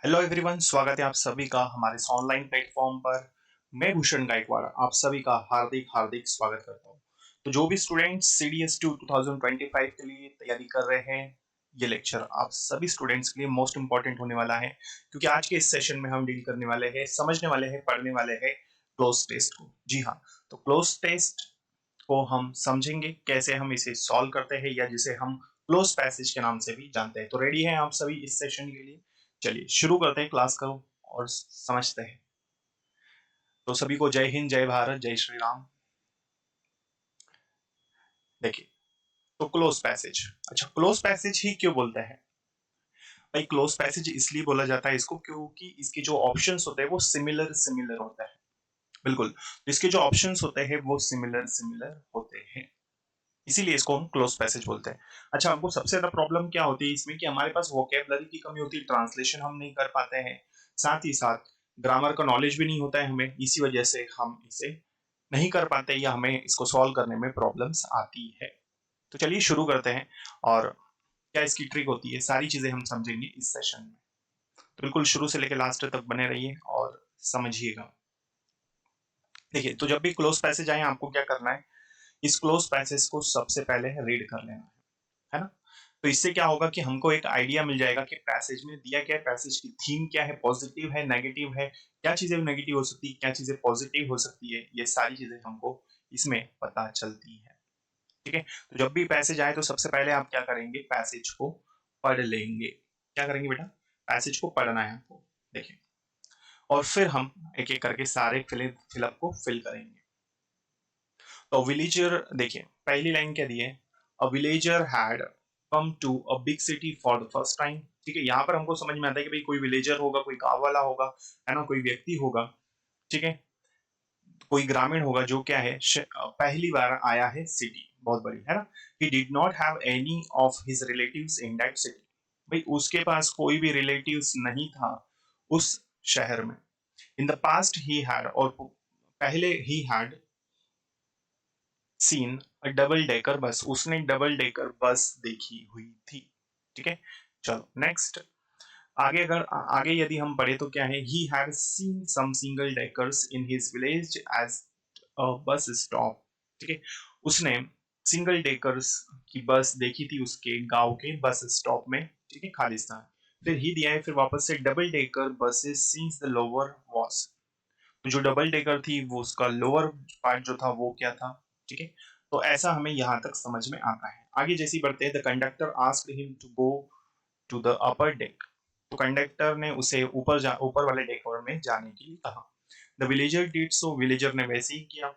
Hello everyone, स्वागत है आप सभी का हमारे इस ऑनलाइन प्लेटफॉर्म पर। मैं भूषण गायकवाड़ आप सभी का हार्दिक हार्दिक स्वागत करता हूं। तो जो भी स्टूडेंट्स सीडीएस 2025 के लिए तैयारी कर रहे हैं, ये लेक्चर आप सभी स्टूडेंट्स के लिए मोस्ट इंपॉर्टेंट होने वाला है, क्योंकि आज के इस सेशन में हम डील करने वाले हैं, समझने वाले हैं, पढ़ने वाले हैं क्लोज टेस्ट को। जी हाँ, तो क्लोज टेस्ट को हम समझेंगे कैसे हम इसे सॉल्व करते हैं, या जिसे हम क्लोज पैसेज के नाम से भी जानते हैं। तो रेडी हैं आप सभी इस सेशन के लिए? चलिए शुरू करते हैं क्लास को और समझते हैं। तो सभी को जय हिंद, जय भारत, जय श्री राम। देखिए, तो क्लोज पैसेज, अच्छा क्लोज पैसेज ही क्यों बोलते हैं भाई? क्लोज पैसेज इसलिए बोला जाता है इसको क्योंकि इसके जो ऑप्शंस होते हैं वो सिमिलर सिमिलर होते हैं। बिल्कुल, इसके जो ऑप्शंस होते हैं वो सिमिलर सिमिलर होते हैं, इसीलिए इसको हम क्लोज पैसेज बोलते हैं। अच्छा, हमको सबसे ज्यादा प्रॉब्लम क्या होती है इसमें कि हमारे पास वोकेबलरी की कमी होती है, ट्रांसलेशन हम नहीं कर पाते हैं, साथ ही साथ ग्रामर का नॉलेज भी नहीं होता है हमें, इसी वजह से हम इसे नहीं कर पाते या हमें इसको सॉल्व करने में प्रॉब्लम्स आती है। तो चलिए शुरू करते हैं, और क्या इसकी ट्रिक होती है सारी चीजें हम समझेंगे इस सेशन में। तो बिल्कुल शुरू से लेकर लास्ट तक बने रहिए और समझिएगा। देखिए, तो जब भी क्लोज पैसेज आए आपको क्या करना है, इस क्लोज पैसेज को सबसे पहले रीड कर लेना है ना। तो इससे क्या होगा कि हमको एक आइडिया मिल जाएगा कि पैसेज में दिया क्या है, पैसेज की थीम क्या है, पॉजिटिव है, नेगेटिव है, क्या चीजें नेगेटिव हो सकती है, क्या चीजें पॉजिटिव हो सकती है, ये सारी चीजें हमको इसमें पता चलती है। ठीक है, तो जब भी पैसेज आए तो सबसे पहले आप क्या करेंगे, पैसेज को पढ़ लेंगे। क्या करेंगे बेटा? पैसेज को पढ़ना है आपको। देखिए, और फिर हम एक एक करके सारे फिलअप को फिल करेंगे। तो विलेजर, देखिए पहली लाइन क्या दी है, a villager had come to a big city for the first time. ठीक है, यहाँ पर हमको समझ में आता है कि भाई कोई विलेजर होगा, कोई गांव वाला होगा, है ना, कोई व्यक्ति होगा। ठीक है, कोई ग्रामीण होगा जो क्या है, पहली बार आया है सिटी, बहुत बड़ी, है ना। He did not have any of his relatives in that city. भाई उसके पास कोई भी रिलेटिव्स नहीं था उस शहर में। In the past he had, और पहले ही had seen a double decker bus, उसने डबल डेकर बस देखी हुई थी। ठीक है, चलो नेक्स्ट। आगे अगर आगे यदि हम पढ़े तो क्या है, he had seen some single deckers in his village as a bus stop. ठीक है, उसने सिंगल डेकर्स की बस देखी थी उसके गांव के बस स्टॉप में। ठीक है, खालिस्तान। फिर ही दिया है, फिर वापस से double decker buses since the lower was. तो जो डबल डेकर थी वो उसका लोअर पार्ट जो था वो क्या था। ठीक है, तो ऐसा हमें यहाँ तक समझ में आता है। आगे जैसे ही बढ़ते हैं, the conductor asked him to go to the upper deck. तो कंडक्टर ने उसे ऊपर वाले डेक में जाने के लिए कहा। The villager did so, villager ने वैसे ही किया।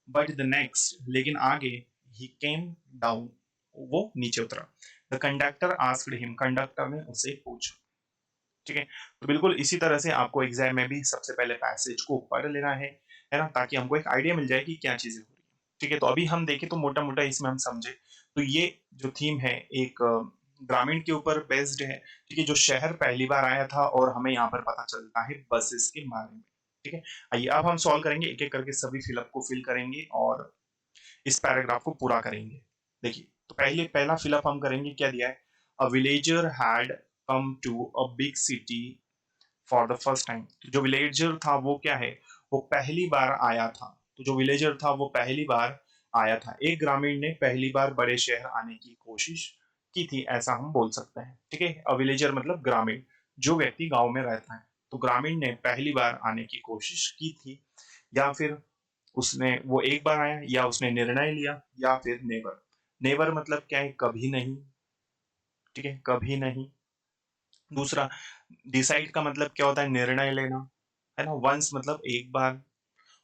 बट द नेक्स्ट, लेकिन आगे, ही केम डाउन, वो नीचे उतरा। The conductor asked him, conductor ने उसे पूछा। ठीक है, तो बिल्कुल इसी तरह से आपको एग्जाम में भी सबसे पहले पैसेज को पढ़ लेना है ना, ताकि हमको एक आइडिया मिल जाए कि क्या चीजें हो रही है। ठीक है, तो अभी हम देखें तो मोटा मोटा इसमें हम समझे तो ये जो थीम है एक ग्रामीण के ऊपर बेस्ड है। ठीक है, जो शहर पहली बार आया था, और हमें यहाँ पर पता चलता है बसेस के बारे में। ठीक है, आइए अब हम सॉल्व करेंगे, एक एक करके सभी फिलअप को फिल करेंगे और इस पैराग्राफ को पूरा करेंगे। देखिए, तो पहला फिलअप हम करेंगे, क्या दिया है, a villager had come to a big city for the first time. जो विलेजर था वो क्या है, वो पहली बार आया था। तो जो विलेजर था वो पहली बार आया था, एक ग्रामीण ने पहली बार बड़े शहर आने की कोशिश की थी, ऐसा हम बोल सकते हैं। ठीक है, अ विलेजर मतलब ग्रामीण, जो व्यक्ति गांव में रहता है। तो ग्रामीण ने पहली बार आने की कोशिश की थी, या फिर उसने वो एक बार आया, या उसने निर्णय लिया, या फिर नेवर। नेवर मतलब क्या है, कभी नहीं। ठीक है, कभी नहीं। दूसरा, डिसाइड का मतलब क्या होता है, निर्णय लेना, है ना। वंस मतलब एक बार,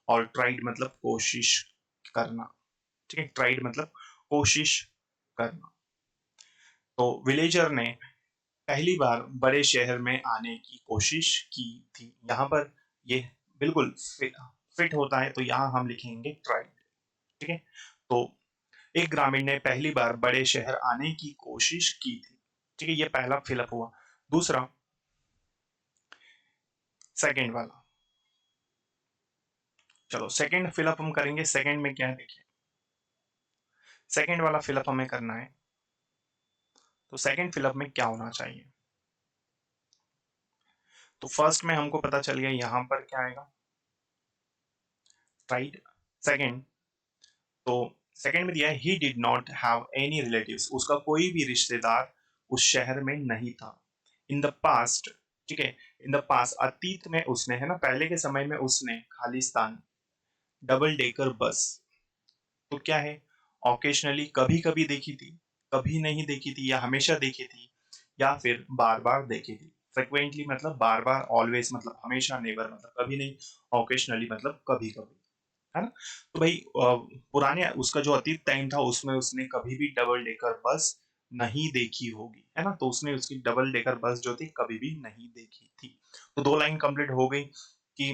और ट्राइड मतलब कोशिश करना। ठीक है, ट्राइड मतलब कोशिश करना। तो विलेजर ने पहली बार बड़े शहर में आने की कोशिश की थी, यहां पर ये बिल्कुल फिट होता है, तो यहां हम लिखेंगे ट्राइड। ठीक है, तो एक ग्रामीण ने पहली बार बड़े शहर आने की कोशिश की थी। ठीक है, ये पहला फिलअप हुआ। दूसरा, सेकंड वाला, चलो सेकंड फिलअप हम करेंगे। सेकंड में क्या है, देखिए सेकंड वाला फिलअप हमें करना है। तो सेकंड फिलअप में क्या होना चाहिए, तो फर्स्ट में हमको पता चल गया यहां पर क्या आएगा, राइट। सेकंड, तो सेकंड में दिया है he did not have any relatives, उसका कोई भी रिश्तेदार उस शहर में नहीं था। इन द पास्ट, ठीक है, इन द पास्ट अतीत में उसने, है ना, पहले के समय में उसने खालिस्तान डबल डेकर बस, तो क्या है, ऑकेशनली कभी कभी देखी थी, कभी नहीं देखी थी, या हमेशा देखी थी, या फिर बार बार देखी थी। फ्रिक्वेंटली मतलब बार बार, ऑलवेज मतलब हमेशा, नेवर मतलब कभी नहीं, ऑकेशनली मतलब कभी कभी, है ना। तो भाई पुराने उसका जो अतीत टाइम था उसमें उसने कभी भी डबल डेकर बस नहीं देखी होगी, है ना, तो उसने उसकी डबल डेकर बस जो थी कभी भी नहीं देखी थी। तो दो लाइन कंप्लीट हो गई कि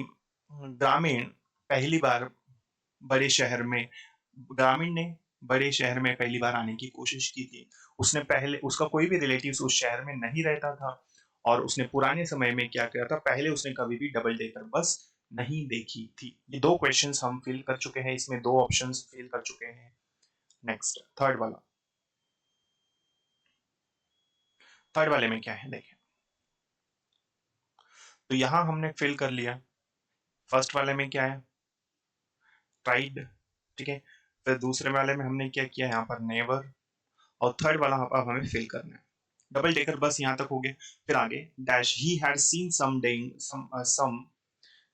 ग्रामीण पहली बार बड़े शहर में, ग्रामीण ने बड़े शहर में पहली बार आने की कोशिश की थी। उसने पहले, उसका कोई भी रिलेटिव्स उस शहर में नहीं रहता था, और उसने पुराने समय में क्या किया था, पहले उसने कभी भी डबल डेकर बस नहीं देखी थी। ये दो क्वेश्चंस हम फिल कर चुके हैं, इसमें दो ऑप्शंस फिल कर चुके हैं। नेक्स्ट थर्ड वाला, थर्ड वाले में क्या है देखिए, तो यहां हमने फिल कर लिया। फर्स्ट वाले में क्या है, ट्राइड, ठीक है। फिर दूसरे वाले में हमने क्या किया, यहाँ पर नेवर, और थर्ड वाला अब हमें फिल करना है। डबल डेकर बस यहाँ तक हो गया। फिर आगे dash he had seen some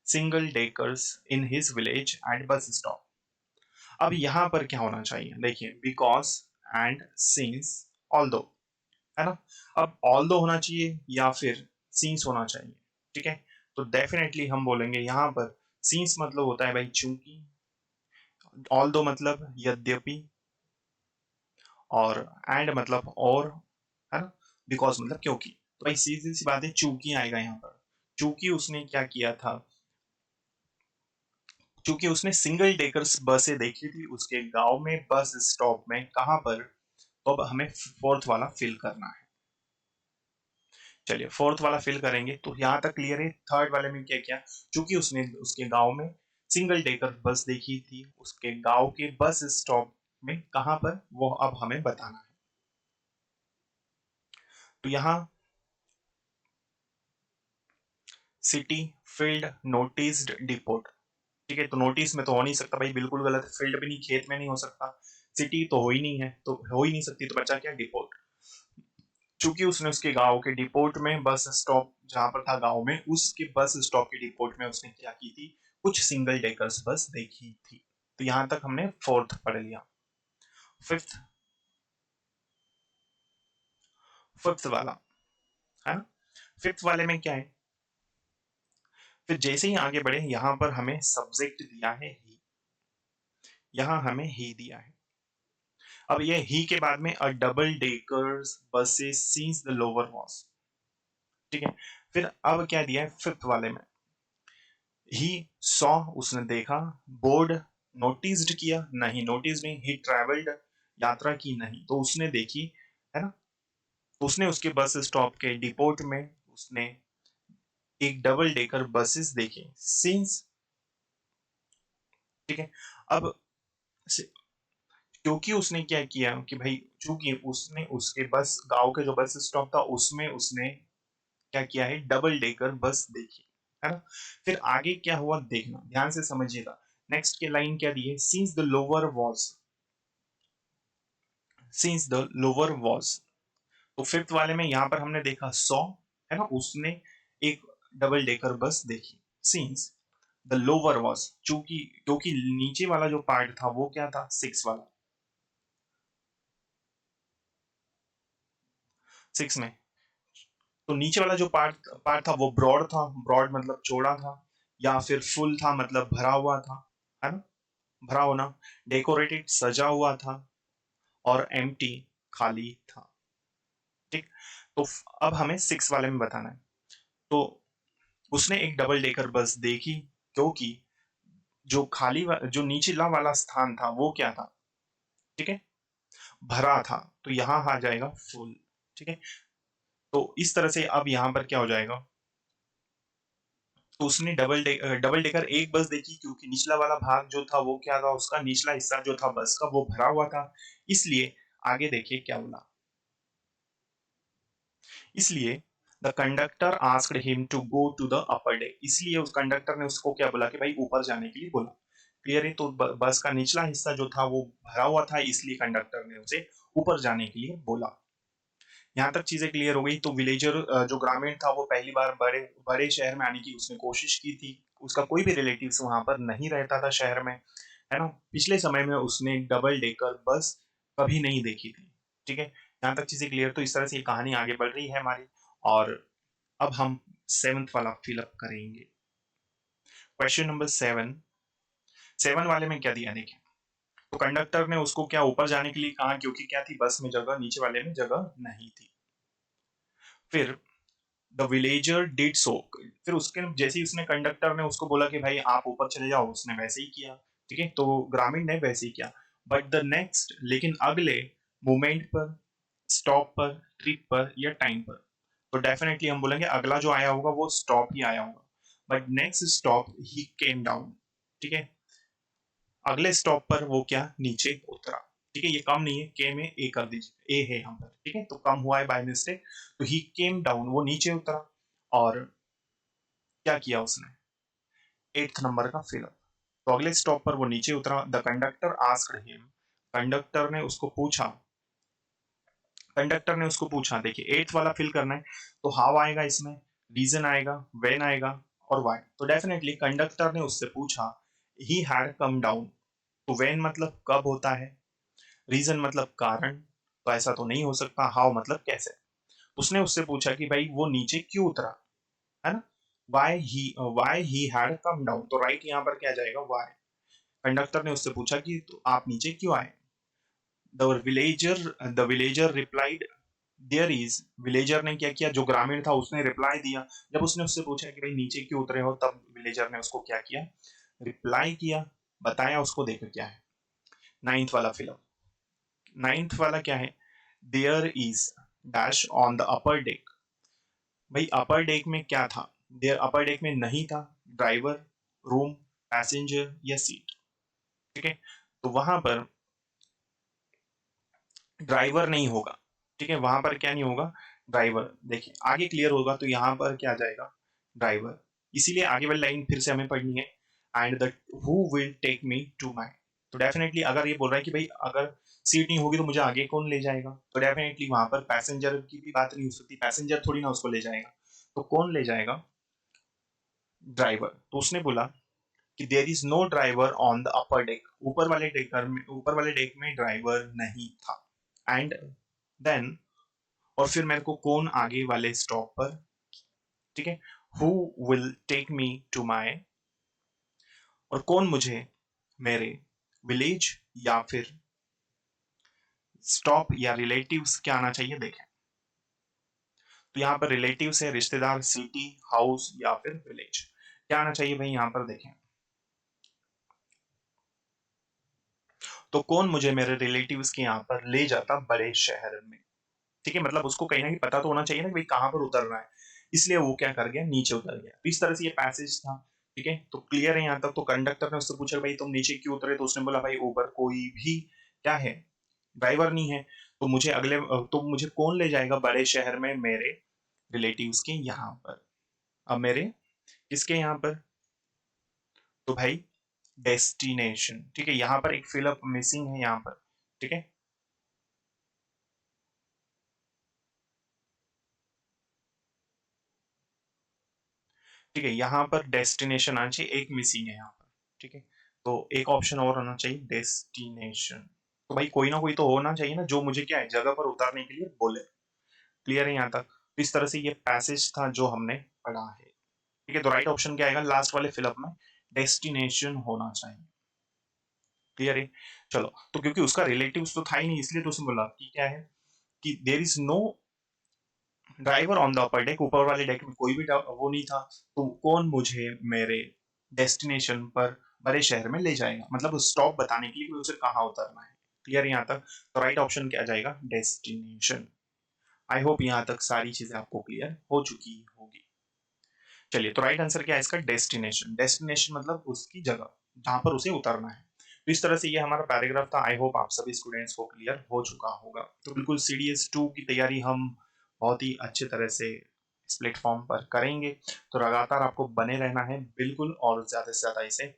single deckers in his village and bus stop. अब यहाँ पर क्या होना चाहिए देखिए, बिकॉज एंड सिंस ऑल्दो, है ना। अब ऑल्दो होना चाहिए या फिर सिंस होना चाहिए, ठीक है। तो डेफिनेटली हम बोलेंगे यहाँ पर सिंस मतलब होता है भाई चूंकि, ऑल्दो मतलब यद्यपि, और एंड मतलब और, है ना, बिकॉज मतलब क्योंकि। तो भाई सीधी सी बात है, चूंकि आएगा यहाँ पर। चूंकि उसने क्या किया था, चूंकि उसने सिंगल डेकर्स बसें देखी थी उसके गांव में बस स्टॉप में, कहां पर, तो अब हमें फोर्थ वाला फिल करना है। चलिए फोर्थ वाला फिल करेंगे, तो यहां तक क्लियर है। थर्ड वाले में क्या किया, चूंकि उसने उसके गांव में सिंगल डेकर बस देखी थी उसके गांव के बस स्टॉप में, कहां पर, वो अब हमें बताना है। तो यहाँ सिटी, फील्ड, नोटिस्ड, डिपोट, ठीक है। तो नोटिस में तो हो नहीं सकता भाई, बिल्कुल गलत। फील्ड भी नहीं, खेत में नहीं हो सकता। सिटी तो हो ही नहीं है, तो हो ही नहीं सकती, तो बचा क्या, डिपोट। चूंकि उसने उसके गांव के डिपोट में बस स्टॉप जहां पर था गांव में, उसके बस स्टॉप के डिपोट में उसने क्या की थी, कुछ सिंगल डेकर्स बस देखी थी। तो यहां तक हमने फोर्थ पढ़ लिया। फिफ्थ, फिफ्थ वाला, है ना। फिफ्थ वाले में क्या है, फिर जैसे ही आगे बढ़े यहां पर हमें सब्जेक्ट दिया है ही, यहां हमें ही दिया है। अब ये ही के बाद में a double deckers buses scenes the lower was, ठीक है। फिर अब क्या दिया है फिफ्थ वाले में, ही सॉ उसने देखा, बोर्ड नोटिस्ड किया नहीं, नोटिस नहीं, ही ट्रेवल्ड यात्रा की नहीं, तो उसने देखी, है ना। उसने उसके बस स्टॉप के डिपोट में उसने एक डबल डेकर बसेस देखे, सिंस, ठीक है। अब क्योंकि उसने क्या किया कि भाई, चूंकि उसने उसके बस गांव के जो बस स्टॉप था उसमें उसने क्या किया है, डबल डेकर बस देखी, है ना। फिर आगे क्या हुआ देखना, ध्यान से समझिएगा। नेक्स्ट के लाइन क्या दी है, since the lower was, since the lower was, तो फिफ्थ वाले में यहां पर हमने देखा सॉ, है ना, उसने एक डबल डेकर बस देखी। सिंस द लोअर वॉज, चूंकि क्योंकि नीचे वाला जो पार्ट था वो क्या था, सिक्स वाला, सिक्स में, तो नीचे वाला जो पार्ट पार्ट था वो ब्रॉड था, ब्रॉड मतलब चौड़ा था, या फिर फुल था मतलब भरा हुआ था, है ना, भरा होना। डेकोरेटेड सजा हुआ था, और एम्प्टी खाली था, ठीक। तो अब हमें सिक्स वाले में बताना है। तो उसने एक डबल डेकर बस देखी, क्योंकि जो जो नीचला वाला स्थान था वो क्या था, ठीक है, भरा था, तो यहां आ जाएगा फुल, ठीक है। तो इस तरह से अब यहां पर क्या हो जाएगा, तो उसने डबल डेकर एक बस देखी, क्योंकि निचला वाला भाग जो था वो क्या था, उसका निचला हिस्सा जो था बस का वो भरा हुआ था, इसलिए आगे देखिए क्या बोला, इसलिए the conductor asked him to go to the upper deck, इसलिए उस कंडक्टर ने उसको क्या बोला कि भाई ऊपर जाने के लिए बोला। क्लियर है? तो बस का निचला हिस्सा जो था वो भरा हुआ था, इसलिए कंडक्टर ने उसे ऊपर जाने के लिए बोला। यहाँ तक चीजें क्लियर हो गई। तो विलेजर जो ग्रामीण था वो पहली बार बड़े बड़े शहर में आने की उसने कोशिश की थी। उसका कोई भी रिलेटिव्स वहां पर नहीं रहता था शहर में, है ना। पिछले समय में उसने डबल डेकर बस कभी नहीं देखी थी। ठीक है, यहाँ तक चीजें क्लियर। तो इस तरह से ये कहानी आगे बढ़ रही है हमारी। और अब हम 7th वाला फिलअप करेंगे। क्वेश्चन नंबर 7 वाले में क्या दिया देखिए। तो कंडक्टर ने उसको क्या ऊपर जाने के लिए कहा, क्योंकि क्या थी बस में जगह, नीचे वाले में जगह नहीं थी। फिर द विलेजर डिड सो, फिर उसके जैसे ही उसने कंडक्टर ने उसको बोला कि भाई आप ऊपर चले जाओ, उसने वैसे ही किया। ठीक है, तो ग्रामीण ने वैसे ही किया। बट द नेक्स्ट, लेकिन अगले मोमेंट पर, स्टॉप पर, ट्रिप पर या टाइम पर, तो डेफिनेटली हम बोलेंगे अगला जो आया होगा वो स्टॉप ही आया होगा। But next stop he came down. ठीक है, अगले स्टॉप पर वो क्या नीचे उतरा। ठीक है, ये कम नहीं है, के में ए कर दीजिए, ए है यहाँ पर। ठीक है, तो कम हुआ है बाय मिस्टेक। तो ही केम डाउन, वो नीचे उतरा। और क्या किया उसने, 8th नंबर का फिलअप। तो अगले स्टॉप पर वो नीचे उतरा। The conductor asked him, conductor ने उसको पूछा, कंडक्टर ने उसको पूछा। देखिए 8th वाला फिल करना है, तो हाउ आएगा इसमें, रीजन आएगा, व्हेन आएगा और व्हाई। तो डेफिनेटली कंडक्टर ने उससे पूछा, ही हैड कम डाउन। तो व्हेन मतलब कब होता है, रीजन मतलब कारण, तो ऐसा तो नहीं हो सकता। हाउ मतलब कैसे। उसने उससे पूछा कि भाई वो नीचे क्यों उतरा, है ना। Why he had come down, तो राइट यहाँ पर क्या जाएगा, वाई। कंडक्टर ने उससे पूछा कि तो आप नीचे क्यों आए। The villager replied, there is, villager ने क्या किया, जो ग्रामीण था उसने रिप्लाई दिया। जब उसने उससे पूछा कि भाई नीचे क्यों उतरे हो, तब विलेजर ने उसको क्या किया, रिप्लाई किया, बताया उसको। देखो क्या है 9th वाला फिलअप। 9th वाला क्या है, there is dash on the upper deck. भाई अपर डेक में क्या था, देयर अपर डेक में नहीं था ड्राइवर, रूम, पैसेंजर या सीट। ठीक है, तो वहां पर ड्राइवर नहीं होगा। ठीक है, वहां पर क्या नहीं होगा, ड्राइवर। देखिए आगे क्लियर होगा, तो यहाँ पर क्या आ जाएगा, ड्राइवर। इसीलिए आगे वाली लाइन फिर से हमें पढ़नी है। And the who will take me to my, तो डेफिनेटली अगर ये बोल रहा है कि भाई अगर सीट नहीं होगी तो मुझे आगे कौन ले जाएगा, तो डेफिनेटली वहां पर पैसेंजर की भी बात नहीं हो सकती, पैसेंजर थोड़ी ना उसको ले जाएगा। तो कौन ले जाएगा, ड्राइवर। तो उसने बोला कि there is no driver on the upper deck, ऊपर वाले डेक में ड्राइवर नहीं था। एंड देन, और फिर मेरे को कौन आगे वाले स्टॉप पर, ठीक है, who will take me to my, और कौन मुझे मेरे विलेज या फिर स्टॉप या रिलेटिव्स क्या आना चाहिए देखें। तो यहाँ पर रिलेटिव्स है, रिश्तेदार, सिटी, हाउस या फिर विलेज, क्या आना चाहिए भाई यहाँ पर देखें। तो कौन मुझे मेरे रिलेटिव्स के यहाँ पर ले जाता बड़े शहर में। ठीक है, मतलब उसको कहीं ना कहीं पता तो होना चाहिए ना कि भाई कहाँ पर उतर रहा है, इसलिए वो क्या कर गया, नीचे उतर गया। तो इस तरह से ये पैसेज था। ठीक है, तो क्लियर है यहाँ तक। तो कंडक्टर ने उससे पूछा भाई तुम नीचे क्यों उतरे, तो उसने बोला भाई ऊपर कोई भी क्या है, ड्राइवर नहीं है। तो मुझे कौन ले जाएगा बड़े शहर में, मेरे रिलेटिव्स के यहाँ पर। अब मेरे किसके यहाँ पर, तो भाई डेस्टिनेशन। ठीक है, यहाँ पर एक फिलअप मिसिंग है यहाँ पर। ठीक है, ठीक है, यहाँ पर डेस्टिनेशन आना चाहिए, एक मिसिंग है यहाँ पर। ठीक है, तो एक ऑप्शन और होना चाहिए, डेस्टिनेशन। तो भाई कोई ना कोई तो होना चाहिए ना जो मुझे क्या है, जगह पर उतारने के लिए बोले। क्लियर है यहाँ तक। तो इस तरह से ये पैसेज था जो हमने पढ़ा है। ठीक है, तो राइट ऑप्शन क्या आएगा लास्ट वाले फिलअप में, डेस्टिनेशन होना चाहिए। क्लियर है। चलो, तो क्योंकि उसका रिलेटिव तो था ही नहीं, इसलिए तो उसने बोला कि क्या है, कि there is no driver on the upper deck, ऊपर वाले डेक में कोई भी वो नहीं था। तो कौन मुझे मेरे डेस्टिनेशन पर, बड़े शहर में ले जाएगा, मतलब स्टॉप बताने के लिए कि उसे कहाँ उतरना है। क्लियर यहाँ तक। तो राइट ऑप्शन क्या जाएगा, डेस्टिनेशन। आई होप यहाँ तक सारी चीजें आपको क्लियर हो चुकी होगी। चलिए, तो राइट आंसर क्या है इसका, डेस्टिनेशन। डेस्टिनेशन मतलब उसकी जगह जहां पर उसे उतरना है। तो इस तरह से ये हमारा पैराग्राफ था। आई होप आप सभी स्टूडेंट्स को क्लियर हो चुका होगा। तो बिल्कुल CDS 2 की तैयारी हम बहुत ही अच्छे तरह से इस प्लेटफॉर्म पर करेंगे। तो लगातार आपको बने रहना है बिल्कुल, और ज़्यादा से ज़्यादा इसे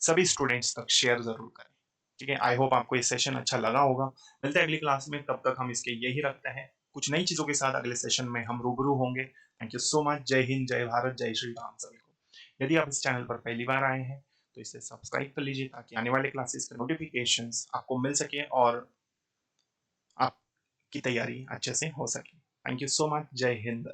सभी स्टूडेंट्स तक शेयर ज़रूर करें। ठीक है, आई होप आपको ये सेशन अच्छा लगा होगा। मिलते हैं अगली क्लास में, तब तक हम इसके यही रखते हैं। कुछ नई चीज़ों के साथ अगले सेशन में हम रूबरू होंगे। Thank you so much. जय हिंद, जय भारत, जय श्री राम सभी को। यदि आप इस चैनल पर पहली बार आए हैं तो इसे सब्सक्राइब कर लीजिए ताकि आने वाले क्लासेस के नोटिफिकेशंस आपको मिल सके और आपकी तैयारी अच्छे से हो सके। Thank you so much. जय हिंद।